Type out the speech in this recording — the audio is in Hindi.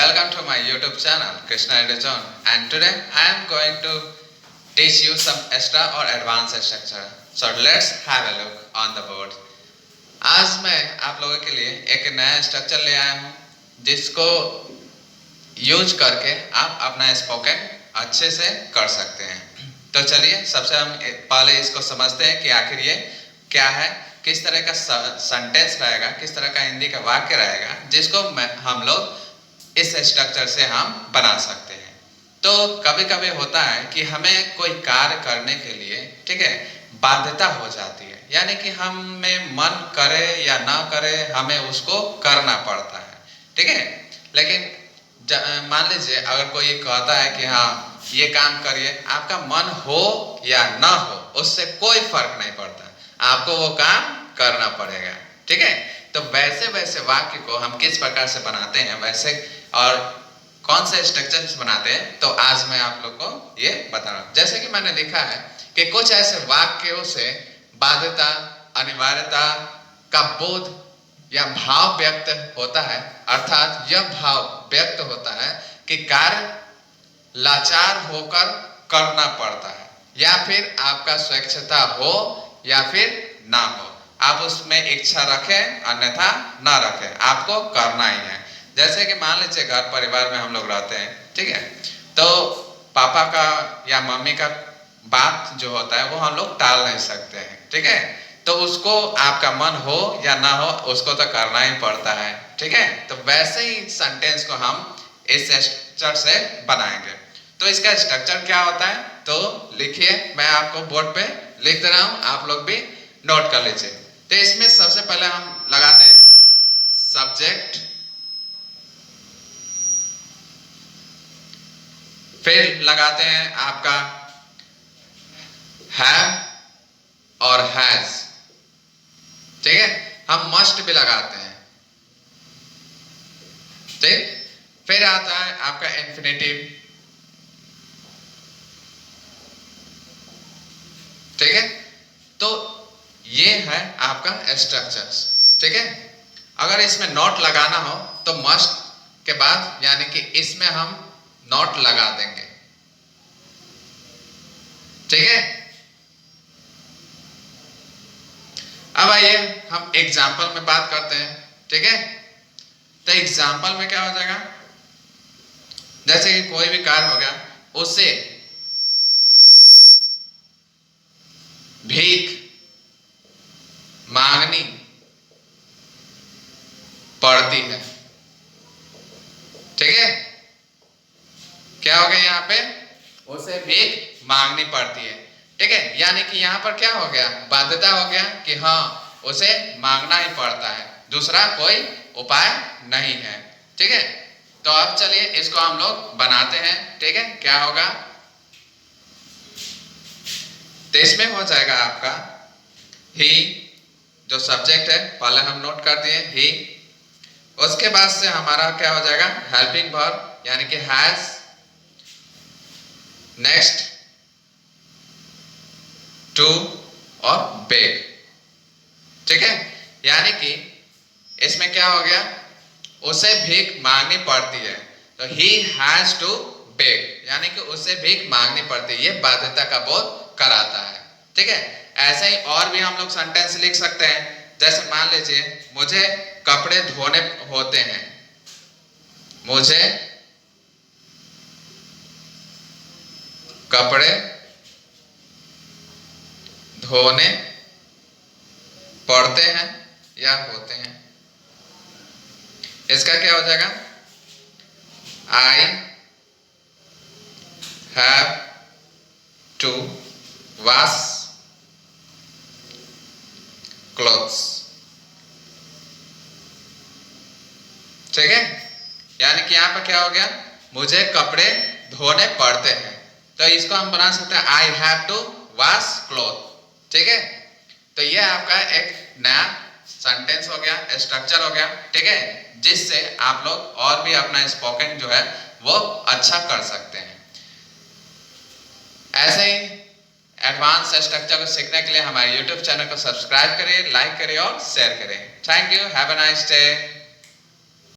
welcome to my YouTube channel Krishna Edition, and today I am going to teach you some extra or advanced structure. So let's have a look on the board. आज मैं आप लोगों के लिए एक नया स्ट्रक्चर ले आया हूँ जिसको यूज करके आप अपना स्पोकन अच्छे से कर सकते हैं। तो चलिए सबसे हम पहले इसको समझते हैं कि आखिर ये क्या है, किस तरह का सेंटेंस रहेगा, किस तरह का हिंदी का वाक्य रहेगा जिसको हम लोग इस स्ट्रक्चर से हम बना सकते हैं। तो कभी कभी होता है कि हमें कोई कार्य करने के लिए, ठीक है, बाध्यता हो जाती है, यानी कि हमें मन करे या ना करे हमें उसको करना पड़ता है, ठीक है। लेकिन मान लीजिए अगर कोई कहता है कि हाँ ये काम करिए, आपका मन हो या ना हो उससे कोई फर्क नहीं पड़ता, आपको वो काम करना पड़ेगा, ठीक है। तो वैसे वैसे वाक्य को हम किस प्रकार से बनाते हैं वैसे और कौन से स्ट्रक्चर से बनाते हैं, तो आज मैं आप लोग को ये बता रहा हूँ। जैसे कि मैंने लिखा है कि कुछ ऐसे वाक्यों से बाध्यता, अनिवार्यता का बोध या भाव व्यक्त होता है, अर्थात यह भाव व्यक्त होता है कि कार्य लाचार होकर करना पड़ता है, या फिर आपका स्वेच्छता हो या फिर ना हो, आप उसमें इच्छा रखें अन्यथा ना रखें, आपको करना ही है। जैसे कि मान लीजिए घर परिवार में हम लोग रहते हैं, ठीक है, तो पापा का या मम्मी का बात जो होता है वो हम लोग टाल नहीं सकते हैं, ठीक है। तो उसको आपका मन हो या ना हो उसको तो करना ही पड़ता है, ठीक है। तो वैसे ही सेंटेंस को हम इस स्ट्रक्चर से बनाएंगे। तो इसका स्ट्रक्चर क्या होता है, तो लिखिए, मैं आपको बोर्ड पे लिख दे रहा हूं, आप लोग भी नोट कर लीजिए। तो इसमें सबसे पहले हम लगाते हैं सब्जेक्ट, फिर लगाते हैं आपका हैव और हैज, ठीक है। हम मस्ट भी लगाते हैं, ठीक। फिर आता है आपका इंफिनिटिव, ठीक है। तो ये है आपका स्ट्रक्चर्स, ठीक है। अगर इसमें नॉट लगाना हो तो मस्ट के बाद यानी कि इसमें हम नॉट लगा देंगे, ठीक है। अब आइए हम एग्जाम्पल में बात करते हैं, ठीक है। तो एग्जाम्पल में क्या हो जाएगा, जैसे कि कोई भी कार्य हो गया, उससे भीख मांगनी पड़ती है, ठीक है। क्या हो गया यहाँ पे, उसे भीख मांगनी पड़ती है, ठीक है। यानी कि यहाँ पर क्या हो गया, बाध्यता हो गया कि हाँ उसे मांगना ही पड़ता है, दूसरा कोई उपाय नहीं है, ठीक है। तो अब चलिए इसको हम लोग बनाते हैं, ठीक है। क्या होगा, तो इसमें हो जाएगा आपका ही, जो सब्जेक्ट है पहले हम नोट कर दिए ही, उसके बाद से हमारा क्या हो जाएगा हेल्पिंग वर्ब यानी कि हैज, नेक्स्ट टू और बेग, ठीक है। यानी कि इसमें क्या हो गया, उसे भीख मांगनी पड़ती है, तो ही हैज टू बेग यानी कि उसे भीख मांगनी पड़ती है, ये बाध्यता का बोध कराता है, ठीक है। ऐसे ही और भी हम लोग सेंटेंस लिख सकते हैं, जैसे मान लीजिए मुझे कपड़े धोने होते हैं, मुझे कपड़े धोने पड़ते हैं या होते हैं, इसका क्या हो जाएगा, I have to wash clothes, ठीक है। यानी कि यहाँ पर क्या हो गया, मुझे कपड़े धोने पड़ते हैं, तो इसको हम बना सकते हैं I have to wash cloth, ठीक है। तो ये आपका एक नया सेंटेंस हो गया, स्ट्रक्चर हो गया, ठीक है, जिससे आप लोग और भी अपना स्पोकन जो है वो अच्छा कर सकते हैं। ऐसे ही एडवांस स्ट्रक्चर को सीखने के लिए हमारे YouTube चैनल को सब्सक्राइब करें, लाइक करें और शेयर करें। Thank you, have a nice day.